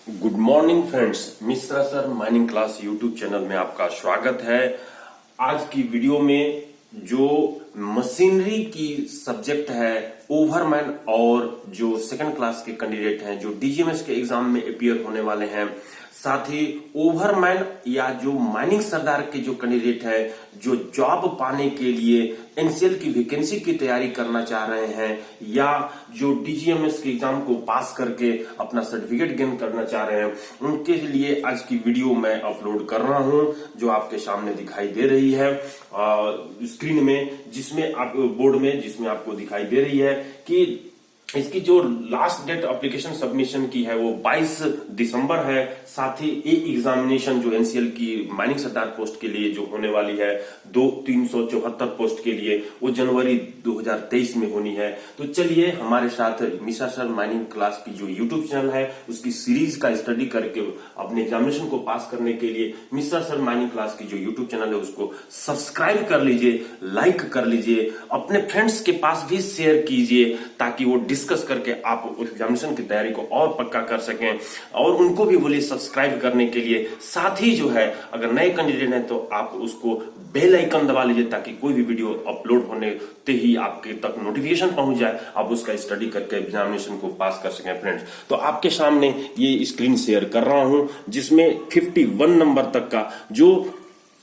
Good morning friends, Mishra sir mining class YouTube channel में आपका स्वागत है। आज की वीडियो में जो मशीनरी की सब्जेक्ट है ओवरमैन और जो सेकंड क्लास के कैंडिडेट हैं जो डीजीएमएस के एग्जाम में अपीयर होने वाले हैं, साथ ही ओवरमैन या जो माइनिंग सरदार के जो कैंडिडेट है जो जॉब पाने के लिए एनसीएल की वैकेंसी की तैयारी करना चाह रहे हैं या जो डीजीएमएस के एग्जाम को पास करके अपना सर्टिफिकेट गेन करना चाह रहे हैं, उनके लिए आज की वीडियो मैं अपलोड कर रहा हूं जो आपके सामने दिखाई दे रही है स्क्रीन में, जिसमें आप बोर्ड में जिसमें आपको दिखाई दे रही है कि इसकी जो लास्ट डेट एप्लीकेशन सबमिशन की है वो 22 दिसंबर है। साथ ही एग्जामिनेशन जो एनसीएल की माइनिंग सरदार पोस्ट के लिए जो होने वाली है 374 पोस्ट के लिए वो जनवरी 2023 में होनी है। तो चलिए हमारे साथ मिश्रा सर माइनिंग क्लास की जो यूट्यूब चैनल है उसकी सीरीज का स्टडी करके अपने एग्जामिनेशन को पास करने के लिए मिश्रा सर माइनिंग क्लास की जो यूट्यूब चैनल है उसको सब्सक्राइब कर लीजिए, लाइक कर लीजिए, अपने फ्रेंड्स के पास भी शेयर कीजिए ताकि वो डिस्कस करके आप उस एग्जामिनेशन की तैयारी को और पक्का कर सकें और उनको भी बोलिए सब्सक्राइब करने के लिए। साथ ही जो है अगर नए कैंडिडेट हैं तो आप उसको बेल आइकन दबा लीजिए ताकि कोई भी वीडियो अपलोड होने ते ही आपके तक नोटिफिकेशन पहुंच जाए, आप उसका स्टडी करके एग्जामिनेशन को पास कर सकें। फ्रेंड्स, तो आपके सामने ये स्क्रीन शेयर कर रहा हूं जिसमें 51 नंबर तक का जो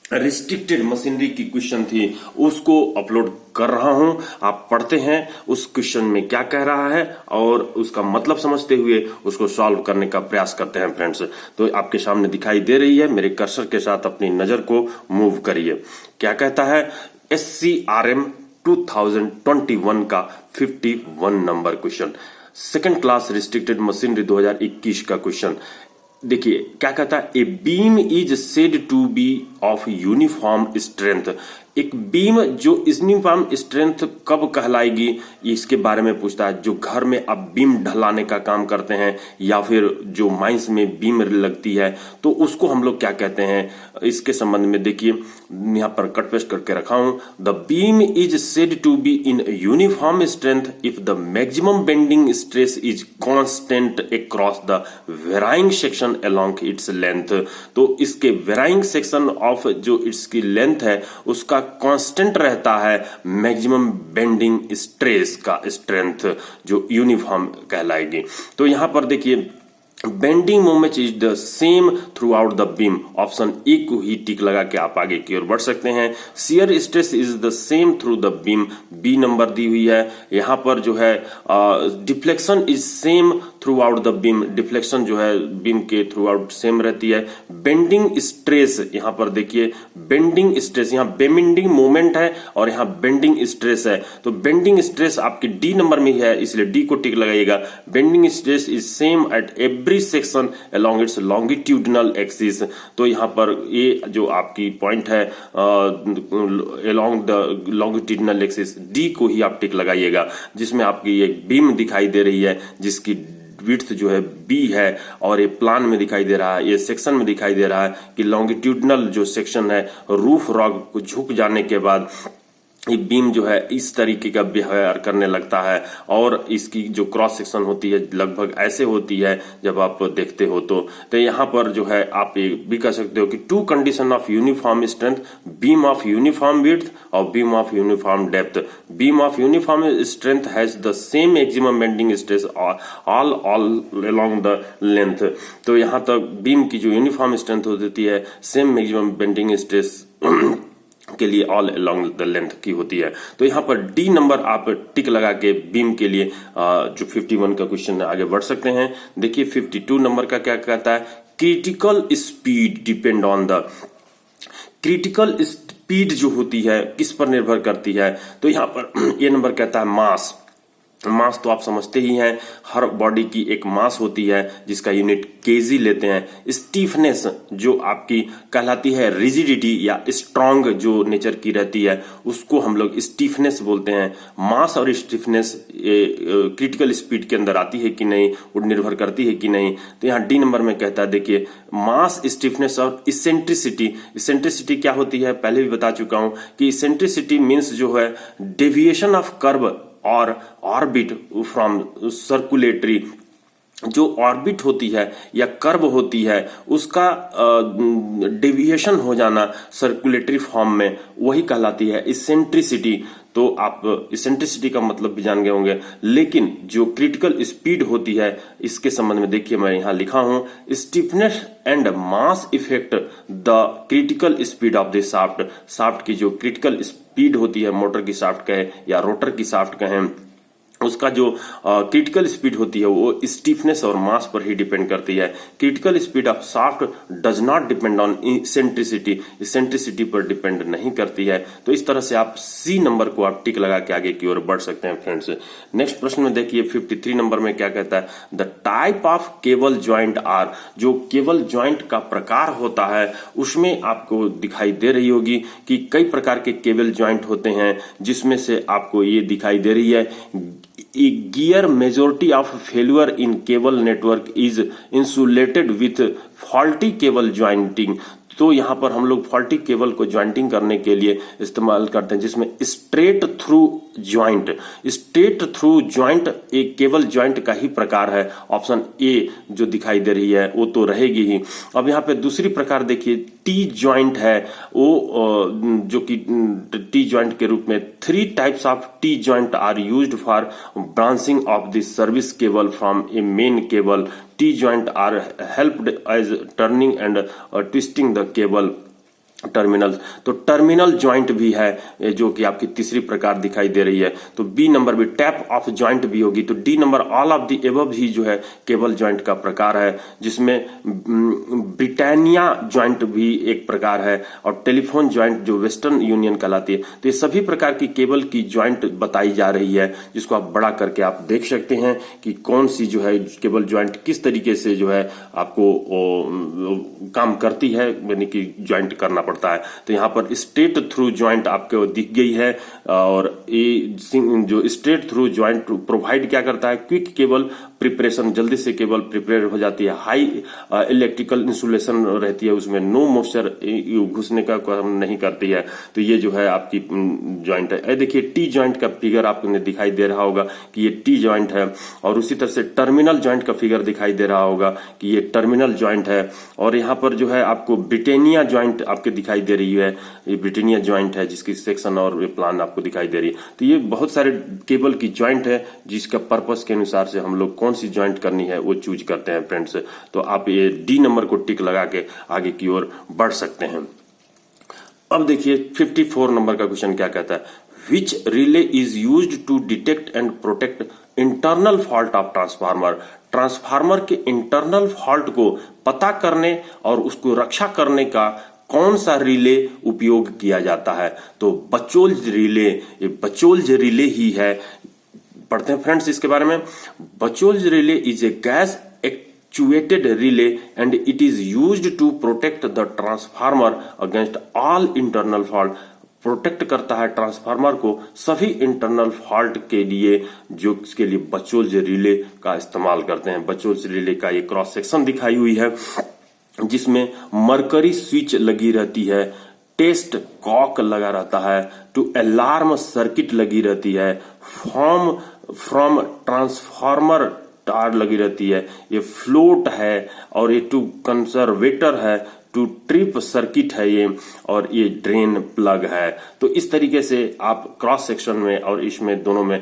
रिस्ट्रिक्टेड मशीनरी की क्वेश्चन थी उसको अपलोड कर रहा हूं। आप पढ़ते हैं उस क्वेश्चन में क्या कह रहा है और उसका मतलब समझते हुए उसको सॉल्व करने का प्रयास करते हैं। फ्रेंड्स, तो आपके सामने दिखाई दे रही है, मेरे कर्सर के साथ अपनी नजर को मूव करिए। क्या कहता है? SCRM 2021 का 51 number question, second class restricted machinery 2021 का क्वेश्चन। देखिए क्या कहता है, a beam is said to be of uniform strength. एक बीम जो यूनिफॉर्म स्ट्रेंथ कब कहलाएगी इसके बारे में पूछता है। जो घर में आप बीम ढलाने का काम करते हैं या फिर जो माइंस में बीम लगती है तो उसको हम लोग क्या कहते हैं, इसके संबंध में देखिए यहां पर कट पेस्ट करके रखा हूं। The beam is said to be in uniform strength if the maximum bending stress is constant across the varying section along its length. तो इसके वेराइंग सेक्शन ऑफ जो इसकी लेंथ है उसका कांस्टेंट रहता है मैक्सिमम बेंडिंग स्ट्रेस का strength जो यूनिफॉर्म कहलाएगी। तो यहां पर देखिए bending moment is the same throughout the beam, option A को ही टिक लगा के आप आगे की ओर बढ़ सकते हैं। Shear stress is the same through the beam, B number दी हुई है। यहां पर जो है deflection is same throughout the beam, deflection जो है बीम के थ्रू आउट सेम रहती है। बेंडिंग स्ट्रेस, यहां पर देखिए बेंडिंग स्ट्रेस, यहां बेंडिंग मोमेंट है और यहां बेंडिंग स्ट्रेस है। तो बेंडिंग स्ट्रेस आपकी डी नंबर में है इसलिए डी को टिक लगाइएगा। Bending stress is same at every section along it's longitudinal axis. तो यहां पर ये जो आपकी पॉइंट है along the longitudinal axis, D को ही आप टिक लगाइएगा, जिसमें आपकी एक बीम दिखाई दे रही है जिसकी विड्थ जो है बी है और ये प्लान में दिखाई दे रहा है, ये सेक्शन में दिखाई दे रहा है कि लॉन्गिट्यूडिनल जो सेक्शन है रूफ रॉक को झुक जाने के बाद ये बीम जो है इस तरीके का बिहेवियर करने लगता है और इसकी जो क्रॉस सेक्शन होती है लगभग ऐसे होती है जब आप देखते हो। तो यहाँ पर जो है आप ये भी कह सकते हो कि two condition of uniform strength, beam of uniform width और beam of uniform depth. Beam of uniform strength has the same maximum bending stress all along the length. तो यहाँ तक बीम की जो यूनिफॉर्म स्ट्रेंथ होती है सेम मैक्सिमम बेंडिंग स्ट्रेस के लिए ऑल अलोंग द लेंथ की होती है। तो यहाँ पर डी नंबर आप टिक लगा के बीम के लिए जो 51 का क्वेश्चन है आगे बढ़ सकते हैं। देखिए 52 नंबर का क्या कहता है, critical speed depend on the, critical speed जो होती है किस पर निर्भर करती है। तो यहाँ पर ये नंबर कहता है मास। मास तो आप समझते ही हैं, हर बॉडी की एक मास होती है जिसका यूनिट केजी लेते हैं। स्टीफनेस जो आपकी कहलाती है रिजिडिटी या स्ट्रांग जो नेचर की रहती है उसको हम लोग स्टीफनेस बोलते हैं। मास और स्टीफनेस क्रिटिकल स्पीड के अंदर आती है कि नहीं, वो निर्भर करती है कि नहीं। तो यहाँ डी नंबर में कहता है देखिए मास, स्टीफनेस और इसेंट्रिसिटी। इसेंट्रिसिटी क्या होती है पहले भी बता चुका हूं कि इसेंट्रिसिटी मीन्स जो है डेविएशन ऑफ कर्व और ऑर्बिट फ्रॉम सर्कुलेटरी जो ऑर्बिट होती है या कर्व होती है उसका डेविएशन हो जाना सर्कुलेटरी फॉर्म में, वही कहलाती है इसेंट्रिसिटी। तो आप इसेंट्रिसिटी का मतलब भी जान गए होंगे, लेकिन जो क्रिटिकल स्पीड होती है इसके संबंध में देखिए मैं यहां लिखा हूं, stiffness and mass effect the critical speed of the shaft. Shaft की जो क्रिटिकल स्पीड होती है, मोटर की शाफ्ट कहे या रोटर की शाफ्ट कहें, उसका जो क्रिटिकल स्पीड होती है वो स्टीफनेस और मास पर ही डिपेंड करती है। Critical speed of shaft does not depend on eccentricity, eccentricity पर डिपेंड नहीं करती है। तो इस तरह से आप सी नंबर को आप टिक लगा के आगे की ओर बढ़ सकते हैं फ्रेंड्स। नेक्स्ट प्रश्न में देखिए 53 नंबर में क्या कहता है, the type of cable joint are. जो केबल ज्वाइंट का प्रकार होता है उसमें आपको दिखाई दे रही होगी कि कई प्रकार के केबल ज्वाइंट होते हैं, जिसमें से आपको ये दिखाई दे रही है, A gear majority of failure in cable network is insulated with faulty cable jointing। तो यहां पर हम लोग फॉल्टी केबल को ज्वाइंटिंग करने के लिए इस्तेमाल करते हैं, जिसमें straight through joint. Straight through joint एक केबल ज्वाइंट का ही प्रकार है। ऑप्शन ए जो दिखाई दे रही है वो तो रहेगी ही। अब यहाँ पे दूसरी प्रकार देखिए, टी ज्वाइंट है वो, जो कि टी ज्वाइंट के रूप में 3 types of T joint are used for branching of the service cable from a main cable. T joint are helped as turning and twisting the cable terminal. तो terminal joint भी है जो कि आपकी तीसरी प्रकार दिखाई दे रही है। तो बी नंबर भी टैप ऑफ ज्वाइंट भी होगी। तो D number all of the above ही जो है केबल ज्वाइंट का प्रकार है, जिसमें ब्रिटानिया ज्वाइंट भी एक प्रकार है और टेलीफोन ज्वाइंट जो वेस्टर्न यूनियन कहलाती है। तो ये सभी प्रकार की केबल की ज्वाइंट बताई जा रही है, जिसको आप बड़ा करके आप देख सकते हैं कि कौन सी जो है केबल ज्वाइंट किस तरीके से जो है आपको काम करती है, यानी कि ज्वाइंट करना पड़ता है। तो यहाँ पर स्ट्रेट थ्रू ज्वाइंट आपको दिख गई है, और ये जो स्ट्रेट थ्रू ज्वाइंट प्रोवाइड क्या करता है, क्विक केबल प्रिपरेशन, जल्दी से केबल प्रिपेयर हो जाती है, हाई इलेक्ट्रिकल इंसुलेशन रहती है, उसमें नो मॉइस्चर घुसने का काम नहीं करती है। तो ये जो है आपकी ज्वाइंट है। देखिए टी ज्वाइंट का फिगर आपको दिखाई दे रहा होगा कि ये टी ज्वाइंट है, और उसी तरह से टर्मिनल ज्वाइंट का फिगर दिखाई दे रहा होगा कि ये टर्मिनल ज्वाइंट है। और यहाँ पर जो है आपको ब्रिटानिया ज्वाइंट आपके दिखाई दे रही है, ये ब्रिटानिया ज्वाइंट है जिसकी सेक्शन और प्लान आपको दिखाई दे रही है। तो ये बहुत सारे केबल की ज्वाइंट है, जिसका पर्पस के अनुसार से हम लोग कौन सी ज्वाइंट करनी है वो चूज करते हैं फ्रेंड्स। तो आप ये डी नंबर को टिक लगा के आगे की ओर बढ़ सकते हैं। अब देखिए 54 नंबर का क्वेश्चन क्या कहता है, which relay is used to detect and protect internal fault of transformer. Transformer के इंटरनल फॉल्ट को पता करने और उसको रक्षा करने का कौन सा रिले उपयोग किया जाता है। तो बचोल्ज रिले, ये बचोल्ज रिले ही है। पढ़ते हैं फ्रेंड्स इसके बारे में। Buchholz relay is a gas actuated relay and it is used to protect the transformer against all internal fault. Protect करता है ट्रांसफार्मर को सभी इंटरनल फॉल्ट के लिए, जो इसके लिए बचोल्ज रिले का इस्तेमाल करते हैं। बचोल्ज रिले का ये क्रॉस सेक्शन दिखाई हुई है, जिसमें मरकरी स्विच लगी रहती है, टेस्ट कॉक लगा रहता है, टू अलार्म सर्किट लगी रहती है, फॉर्म फ्रॉम ट्रांसफार्मर तार लगी रहती है, ये फ्लोट है, और ये टू कंसर्वेटर है, टू ट्रिप सर्किट है ये, और ये ड्रेन प्लग है। तो इस तरीके से आप क्रॉस सेक्शन में और इसमें दोनों में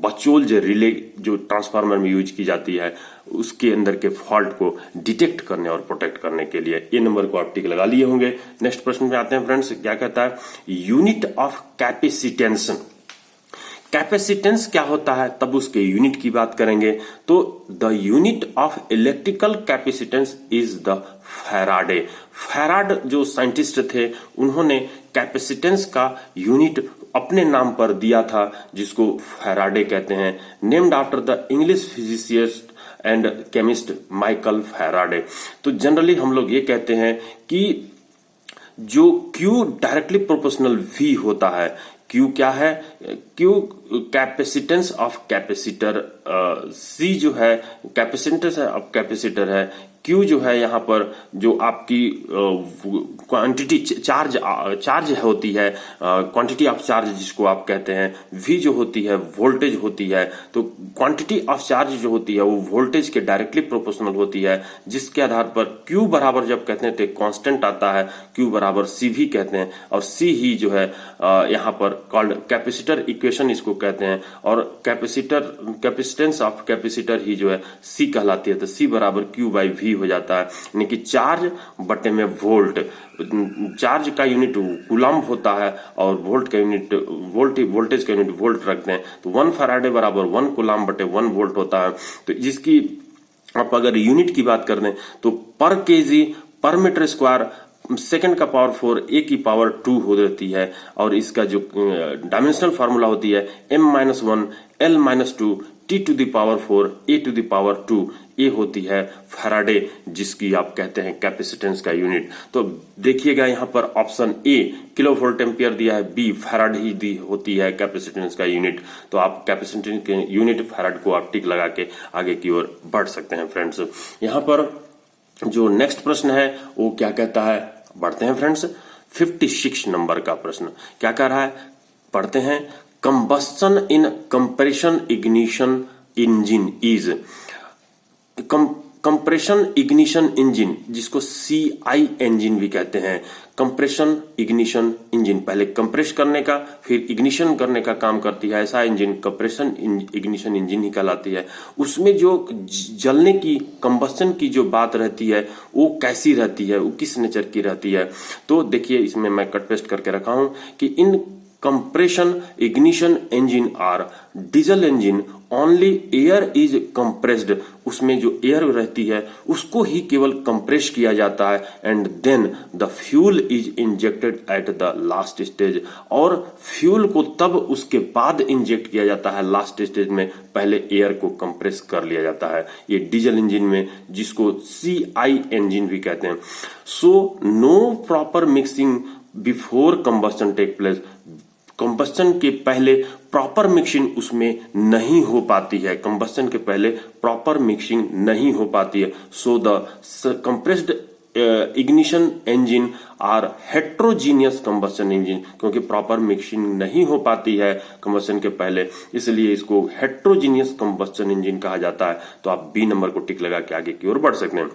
बचोल्ज रिले जो ट्रांसफार्मर में यूज की जाती है उसके अंदर के फॉल्ट को डिटेक्ट करने और प्रोटेक्ट करने के लिए ये नंबर को आप टिक लगा लिए होंगे। नेक्स्ट प्रश्न में आते हैं फ्रेंड्स, क्या कहता है, यूनिट ऑफ कैपेसिटेंस। कैपेसिटेंस क्या होता है, तब उसके यूनिट की बात करेंगे। तो the unit of electrical capacitance is the Faraday. Farad जो साइंटिस्ट थे उन्होंने कैपेसिटेंस का यूनिट अपने नाम पर दिया था, जिसको फैराडे कहते हैं, named after the English physicist and chemist Michael Faraday. तो जनरली हम लोग ये कहते हैं कि जो Q डायरेक्टली प्रोपोर्शनल V होता है, Q क्या है, Q capacitance of capacitor, C जो है कैपेसिटेंस ऑफ कैपेसिटर है, क्यू जो है यहाँ पर जो आपकी क्वांटिटी चार्ज होती है, क्वांटिटी ऑफ चार्ज जिसको आप कहते हैं, वी जो होती है वोल्टेज होती है। तो क्वांटिटी ऑफ चार्ज जो होती है वो वोल्टेज के डायरेक्टली प्रोपोर्शनल होती है, जिसके आधार पर क्यू बराबर जब कहते हैं तो कांस्टेंट आता है, क्यू बराबर सी भी कहते हैं, और सी ही जो है यहाँ पर कॉल्ड कैपेसिटर इक्वेशन इसको कहते हैं, और कैपेसिटेंस ऑफ कैपेसिटर ही जो है सी कहलाती है। तो सी बराबर क्यू बाई वी हो जाता है, यानी कि चार्ज बटे में वोल्ट। चार्ज का यूनिट कूलम्ब होता है और वोल्ट का यूनिट वोल्टेज का यूनिट वोल्ट रखते हैं। तो 1 फैराडे बराबर 1 कूलम्ब बटे 1 वोल्ट होता है। तो जिसकी आप अगर यूनिट की बात कर दें तो पर केजी पर मीटर स्क्वायर सेकंड का पावर 4 ए की पावर 2 हो जाती है। और इसका जो डायमेंशनल फार्मूला होती है m-1 l-2 t to the power 4 a to the power 2, ये होती है फैराडे, जिसकी आप कहते हैं कैपेसिटेंस का यूनिट। तो देखिएगा यहाँ पर option A kilo volt ampere दिया है, बी फैराड ही दी होती है कैपेसिटेंस का यूनिट। तो आप कैपेसिटेंस के यूनिट फैराड को आप टिक लगा के आगे की ओर बढ़ सकते हैं फ्रेंड्स। यहाँ पर जो नेक्स्ट प्रश्न है वो क्या कहता है, बढ़ते हैं फ्रेंड्स। 56 नंबर का प्रश्न क्या कह रहा है, पढ़ते हैं। Combustion in compression ignition engine is, compression ignition engine जिसको CI इंजन भी कहते हैं, कंप्रेशन इग्निशन इंजन पहले कंप्रेस करने का फिर इग्निशन करने का काम करती है, ऐसा इंजन कंप्रेशन इग्निशन इंजन ही कहलाती है। उसमें जो जलने की कंबस्शन की जो बात रहती है वो कैसी रहती है, वो किस नेचर की रहती है। तो देखिए इसमें मैं कट पेस्ट करके रखा हूं कि in compression ignition engine or diesel engine only air is compressed, उसमें जो एयर रहती है उसको ही केवल कंप्रेस किया जाता है, and then the fuel is injected at the last stage, और फ्यूल को तब उसके बाद इंजेक्ट किया जाता है लास्ट स्टेज में, पहले एयर को कंप्रेस कर लिया जाता है। ये डीजल इंजन में जिसको CI इंजन भी कहते हैं। So no proper mixing before combustion take place, combustion के पहले प्रॉपर मिक्सिंग उसमें नहीं हो पाती है, कंबस्शन के पहले प्रॉपर मिक्सिंग नहीं हो पाती है। So the compressed ignition engine are heterogeneous combustion engine, क्योंकि प्रॉपर मिक्सिंग नहीं हो पाती है कंबस्शन के पहले, इसलिए इसको हेट्रोजीनियस कंबस्शन इंजन कहा जाता है। तो आप बी नंबर को टिक लगा के आगे की ओर बढ़ सकते हैं।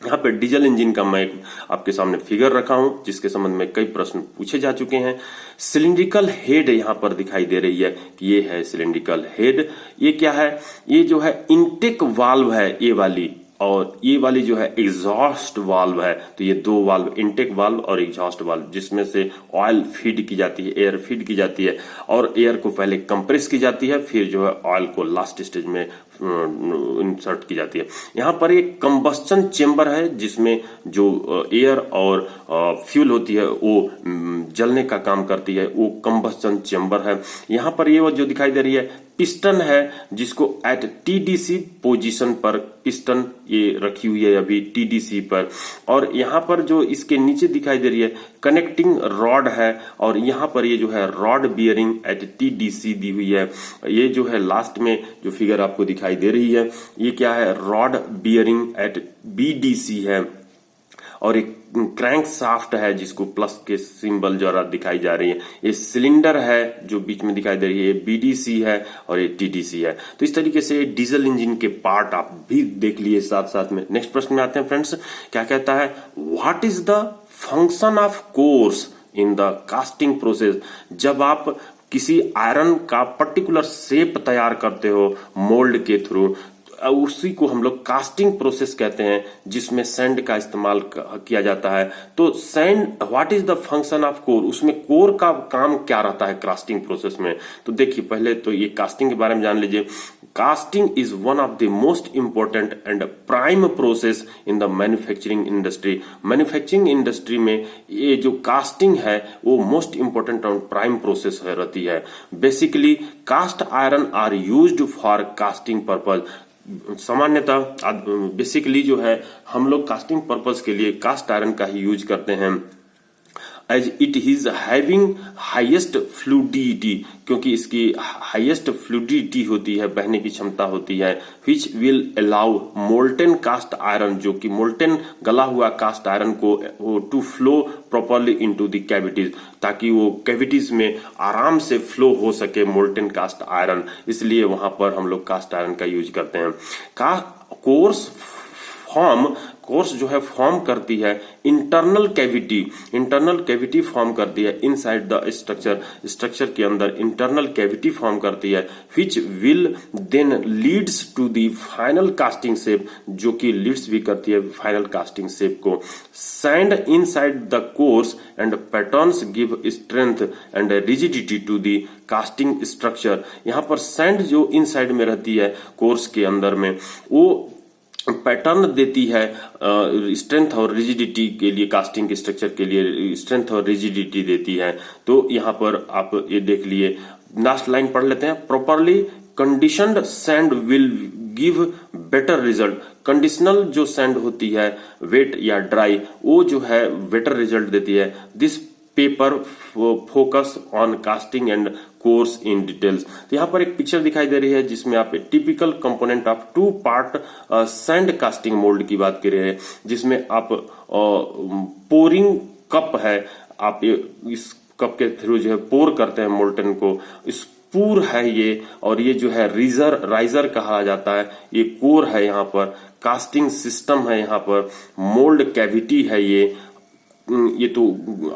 यहाँ पे डीजल इंजन का मैं आपके सामने फिगर रखा हूं जिसके संबंध में कई प्रश्न पूछे जा चुके हैं। सिलिंड्रिकल हेड यहाँ पर दिखाई दे रही है कि ये है सिलिंड्रिकल हेड। ये क्या है, ये जो है इनटेक वाल्व है ये वाली, और ये वाली जो है एग्जॉस्ट वाल्व है। तो ये दो वाल्व, इनटेक वाल्व और एग्जॉस्ट वाल्व, जिसमें से ऑयल फीड की जाती है, एयर फीड की जाती है, और एयर को पहले कंप्रेस की जाती है, फिर जो है ऑयल को लास्ट स्टेज में इंसर्ट की जाती है। यहाँ पर एक कंबस्टन चेम्बर है जिसमें जो एयर और फ्यूल होती है वो जलने का काम करती है, वो कंबस्टन चेम्बर है। यहाँ पर ये जो दिखाई दे रही है पिस्टन है, जिसको एट TDC पोजीशन पर पिस्टन ये रखी हुई है अभी TDC पर, और यहाँ पर जो इसके नीचे दिखाई दे रही है कनेक्टिंग रॉड है, और यहाँ पर ये जो है रॉड बियरिंग एट TDC दी हुई है। ये जो है लास्ट में जो फिगर आपको दिखाई दे रही है ये क्या है, रॉड बियरिंग एट BDC है, और एक क्रैंक साफ्ट है जिसको प्लस के सिंबल जरा दिखाई जा रही है। ये सिलेंडर है जो बीच में दिखाई दे रही है, ये BDC है और ये TDC है। तो इस तरीके से डीजल इंजन के पार्ट आप भी देख लिए साथ साथ में। नेक्स्ट प्रश्न में आते हैं फ्रेंड्स, क्या कहता है, what is the function of course in the casting process. जब आप किसी आयरन का पर्टिकुलर शेप तैयार करते हो मोल्ड के थ्रू, उसी को हम लोग कास्टिंग प्रोसेस कहते हैं, जिसमें सैंड का इस्तेमाल किया जाता है। तो sand, what is the function of core, उसमें कोर का काम क्या रहता है कास्टिंग प्रोसेस में। तो देखिए पहले तो ये कास्टिंग के बारे में जान लीजिए। Casting is one of the most important and prime process in the manufacturing industry. Manufacturing industry में ये जो कास्टिंग है वो मोस्ट इंपॉर्टेंट और प्राइम प्रोसेस रहती है। Basically cast iron are used for casting purpose. सामान्यतः बेसिकली जो है हम लोग कास्टिंग पर्पस के लिए कास्ट आयरन का ही यूज करते हैं। As it is having highest fluidity, क्योंकि इसकी हाईएस्ट फ्लूडिटी होती है, बहने की क्षमता होती है, which will allow molten cast iron, जो कि मोल्टेन गला हुआ कास्ट आयरन को to flow properly into the cavities, ताकि वो कैविटीज में आराम से फ्लो हो सके मोल्टेन कास्ट आयरन, इसलिए वहां पर हम लोग कास्ट आयरन का यूज करते हैं। कोर्स जो है फॉर्म करती है इंटरनल कैविटी फॉर्म करती है इनसाइड द स्ट्रक्चर के अंदर इंटरनल कैविटी फॉर्म करती है, which will then leads to the final casting shape, जो कि लीड्स भी करती है फाइनल कास्टिंग शेप को। Sand inside the cores and patterns give strength and rigidity to the casting structure. यहाँ पर सैंड जो इनसाइड में रहती है कोर्स के अंदर में, वो पैटर्न देती है स्ट्रेंथ और रिजिडिटी के लिए, कास्टिंग के स्ट्रक्चर के लिए स्ट्रेंथ और रिजिडिटी देती है। तो यहाँ पर आप ये देख लिए, लास्ट लाइन पढ़ लेते हैं। Properly conditioned sand will give better result. Conditional जो सैंड होती है, वेट या ड्राई, वो जो है बेटर रिजल्ट देती है। This paper focus on casting and course in details. तो यहाँ पर एक पिक्चर दिखाई दे रही है जिसमें आप typical component of 2 part sand casting mould की बात कर रहे हैं, जिसमें आप पोरिंग कप है, आप इस कप के थ्रू जो है पोर करते हैं मोल्टन को, इस पूर है ये, और ये जो है राइजर कहा जाता है, ये कोर है, यहाँ पर कास्टिंग सिस्टम है, यहाँ पर मोल्ड कैविटी है, ये तो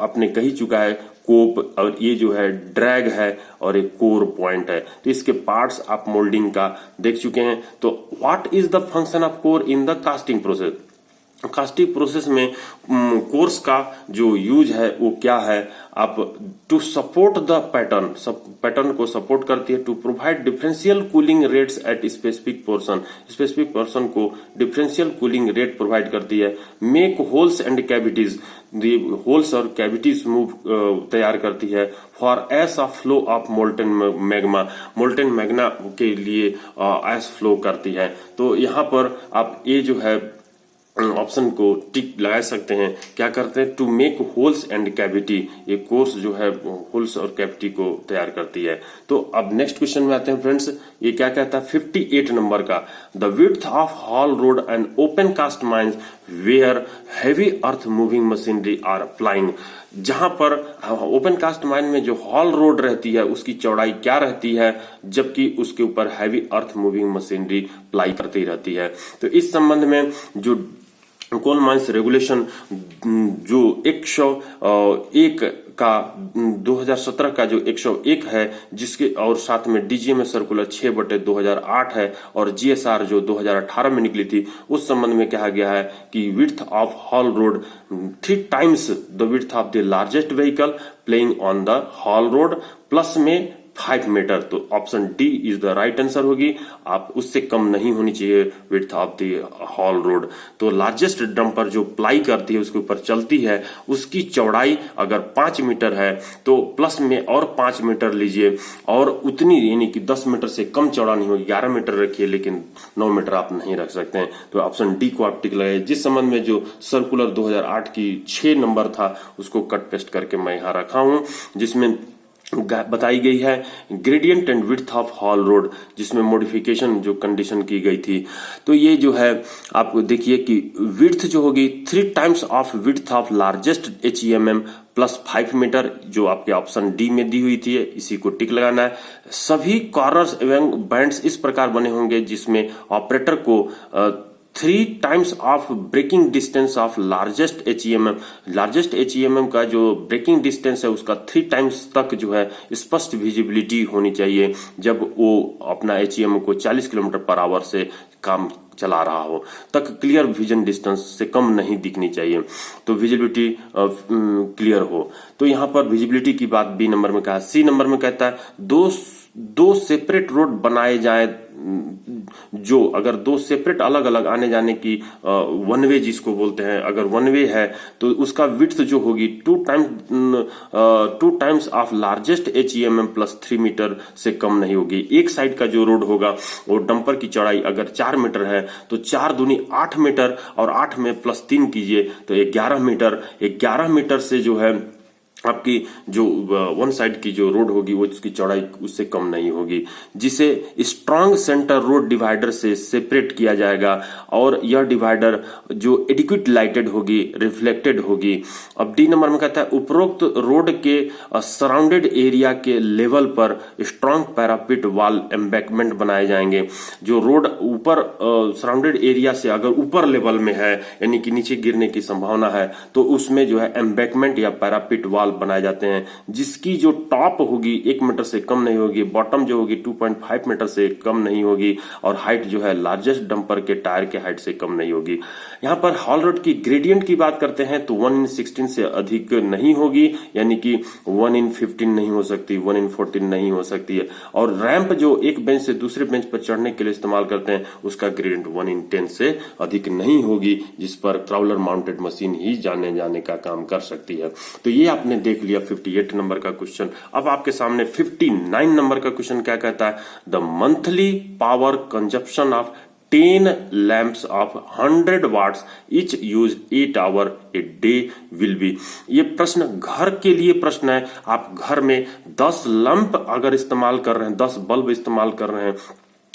आपने कही चुका है, कोप, और ये जो है ड्रैग है और एक कोर पॉइंट है। तो इसके पार्ट्स आप मोल्डिंग का देख चुके हैं। तो what is the function of core in the casting process? Casting process में कोर्स का जो यूज है वो क्या है? आप टू सपोर्ट द पैटर्न को सपोर्ट करती है, to provide differential cooling rates at specific portion को डिफरेंशियल कूलिंग रेट प्रोवाइड करती है। Make holes and cavities, holes और कैविटीज मूव तैयार करती है। For ease of flow of molten magma के लिए एस फ्लो करती है। तो यहाँ पर आप ये जो है ऑप्शन को टिक लगा सकते हैं। क्या करते हैं? To make holes and cavity, ये कोर्स जो है होल्स और कैविटी को तैयार करती है। तो अब नेक्स्ट क्वेश्चन में आते हैं फ्रेंड्स। ये क्या कहता है 58 नंबर का, the width of haul road and open cast mines where heavy earth moving machinery are applying. जहां पर ओपन कास्ट माइन में जो हॉल रोड रहती है उसकी चौड़ाई क्या रहती है, जबकि उसके ऊपर heavy earth moving machinery apply करती रहती है। तो इस संबंध में जो कोल माइंस रेगुलेशन जो 101 का 2017 का जो 101 है, जिसके और साथ में डीजीएमए सर्कुलर 6/2008 है, और जीएसआर जो 2018 में निकली थी, उस संबंध में कहा गया है कि width of haul road 3 times the width of the largest vehicle playing on the hall road, plus में 5 मीटर। तो option D is the right answer होगी। आप उससे कम नहीं होनी चाहिए width of the hall road. तो लार्जेस्ट डंपर जो प्लाई करती है, उसके ऊपर चलती है, उसकी चौड़ाई अगर 5 मीटर है तो प्लस में और 5 मीटर लीजिए, और उतनी यानी कि 10 मीटर से कम चौड़ा नहीं होगी। 11 मीटर रखिए, लेकिन 9 मीटर आप नहीं रख सकते हैं। तो ऑप्शन डी को आप टिक लगाइए। जिस संबंध में जो सर्कुलर 2008 की 6 नंबर था, उसको कट पेस्ट करके मैं यहाँ रखा हूं, जिसमें बताई गई है gradient and width of haul road, जिसमें मॉडिफिकेशन जो कंडीशन की गई थी। तो ये जो है आपको देखिए कि विड्थ जो होगी 3 times of width of largest HEMM plus 5 metre, जो आपके ऑप्शन डी में दी हुई थी, इसी को टिक लगाना है। सभी कॉर्नर्स एवं बैंड्स इस प्रकार बने होंगे जिसमें ऑपरेटर को 3 times of braking distance of largest HEMM, largest HEMM का जो ब्रेकिंग डिस्टेंस है उसका 3 times तक जो है स्पष्ट विजिबिलिटी होनी चाहिए, जब वो अपना HEMM को 40 km/h से काम चला रहा हो तक क्लियर विजन डिस्टेंस से कम नहीं दिखनी चाहिए, तो विजिबिलिटी क्लियर हो। तो यहाँ पर विजिबिलिटी की बात बी नंबर में कहा। सी नंबर में कहता है दो सेपरेट रोड बनाए जाए, जो अगर 2 सेपरेट अलग अलग आने जाने की वन वे जिसको बोलते हैं, अगर वन वे है तो उसका विड्थ जो होगी 2 times of largest HEMM plus 3 metre से कम नहीं होगी। एक साइड का जो रोड होगा वो डंपर की चौड़ाई अगर 4 मीटर है तो 4 दूनी 8 मीटर, और 8 में प्लस 3 कीजिए तो 11 मीटर। 11 मीटर से जो है आपकी जो वन साइड की जो रोड होगी वो उसकी चौड़ाई उससे कम नहीं होगी, जिसे स्ट्रांग सेंटर रोड डिवाइडर से सेपरेट किया जाएगा और यह डिवाइडर जो एडिक्वेट लाइटेड होगी, रिफ्लेक्टेड होगी। अब डी नंबर में कहता है उपरोक्त रोड के सराउंडेड एरिया के लेवल पर स्ट्रांग पैरापिट वॉल एम्बैंकमेंट बनाए जाएंगे। जो रोड ऊपर सराउंडेड एरिया से अगर ऊपर लेवल में है यानी कि नीचे गिरने की संभावना है तो उसमें जो है एम्बैंकमेंट या पैरापिट वॉल बनाए जाते हैं, जिसकी जो टॉप होगी 1 मीटर से कम नहीं होगी, बॉटम जो होगी 2.5 मीटर से कम नहीं होगी और हाइट जो है लार्जेस्ट डंपर के टायर के हाइट से कम नहीं होगी। यहां पर हॉल रोड की ग्रेडियंट की बात करते हैं तो 1/16 से अधिक नहीं होगी, यानी कि 1/15 नहीं हो सकती, 1/14 नहीं हो सकती है। और रैंप जो एक बेंच से दूसरे बेंच पर चढ़ने के लिए इस्तेमाल करते हैं उसका ग्रेडियंट 1/10 से अधिक नहीं होगी, जिस पर क्राउलर माउंटेड मशीन ही जाने का काम कर सकती है। तो ये आपने देख लिया 58 नंबर का क्वेश्चन। अब आपके सामने 59 नंबर का क्वेश्चन क्या कहता है, the monthly power consumption of 10 lamps of 100 watts each use 8 hour a day will be. ये प्रश्न घर के लिए प्रश्न है। आप घर में 10 लैंप अगर इस्तेमाल कर रहे हैं, 10 बल्ब इस्तेमाल कर रहे हैं,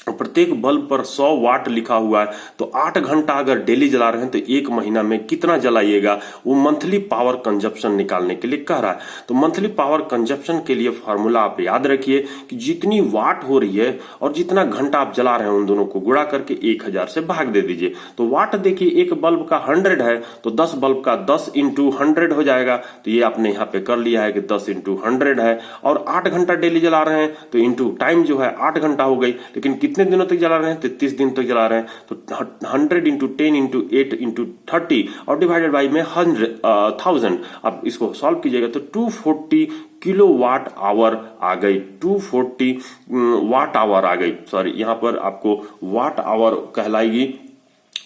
प्रत्येक बल्ब पर 100 वाट लिखा हुआ है, तो 8 घंटा अगर डेली जला रहे हैं तो 1 महीना में कितना जलाइएगा, वो मंथली पावर कंजप्शन निकालने के लिए कह रहा है। तो मंथली पावर कंजप्शन के लिए फॉर्मूला आप याद रखिए कि जितनी वाट हो रही है और जितना घंटा आप जला रहे हैं उन दोनों को गुणा करके 1000 से भाग दे दीजिए। तो वाट देखिए, एक बल्ब का 100 है तो 10 बल्ब का 10 × 100 हो जाएगा। तो ये आपने यहाँ पे कर लिया है कि 10 × 100 है और 8 घंटा डेली जला रहे हैं तो इंटू टाइम जो है 8 घंटा हो गई। लेकिन कितने दिनों तक जला रहे हैं, 33 दिन तक जला रहे हैं, तो 100 × 10 × 8 × 30 और डिवाइडेड बाई में 1000। अब इसको सॉल्व कीजिएगा तो 240 किलोवाट आवर आ गई, 240 वाट आवर आ गई, सॉरी यहाँ पर आपको वाट आवर कहलाएगी।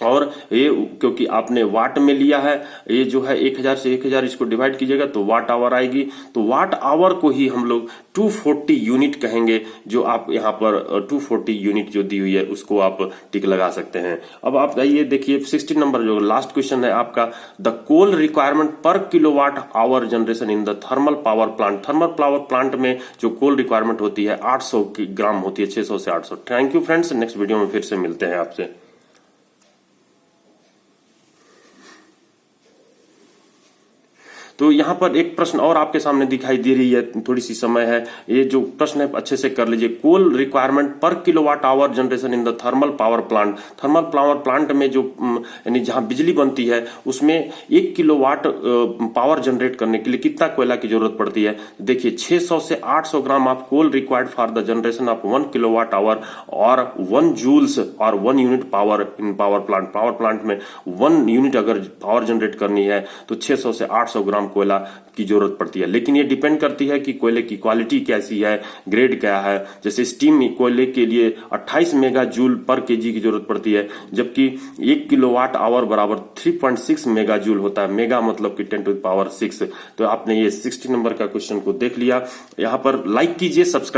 और ये क्योंकि आपने वाट में लिया है, ये जो है 1000 से 1000 इसको डिवाइड कीजिएगा तो वाट आवर आएगी। तो वाट आवर को ही हम लोग 240 यूनिट कहेंगे। जो आप यहाँ पर 240 यूनिट जो दी हुई है उसको आप टिक लगा सकते हैं। अब आप आइए देखिए 60 नंबर जो लास्ट क्वेश्चन है आपका, द कोल रिक्वायरमेंट पर kilowatt hour generation in the thermal power plant. Thermal power plant में जो कोल रिक्वायरमेंट होती है 800 ग्राम होती है, 600 से 800। Thank you friends, next video में फिर से मिलते हैं आपसे। तो यहाँ पर एक प्रश्न और आपके सामने दिखाई दे रही है, थोड़ी सी समय है, ये जो प्रश्न है अच्छे से कर लीजिए। कोल रिक्वायरमेंट पर kilowatt hour generation in the thermal power plant. Thermal power plant में जो यानी जहां बिजली बनती है उसमें 1 किलोवाट पावर जनरेट करने के लिए कितना कोयला की जरूरत पड़ती है। देखिए 600 से 800 gram of coal required for the generation of 1 kilowatt hour और 1 जूल्स और 1 unit power in power plant. Power plant में 1 यूनिट अगर पावर जनरेट करनी है तो 600 से 800 ग्राम कोयला की जरूरत पड़ती है। लेकिन ये डिपेंड करती है कि कोयले की क्वालिटी कैसी है, ग्रेड क्या है। जैसे स्टीम कोयले के लिए 28 मेगा जूल पर केजी की जरूरत पड़ती है, जबकि 1 किलोवाट आवर बराबर 3.6 मेगा जूल होता है। मेगा मतलब कि 10⁶। तो आपने ये 60 नंबर का क्वेश्चन को देख लिया। यहाँ पर लाइक कीजिए, सब्सक्राइब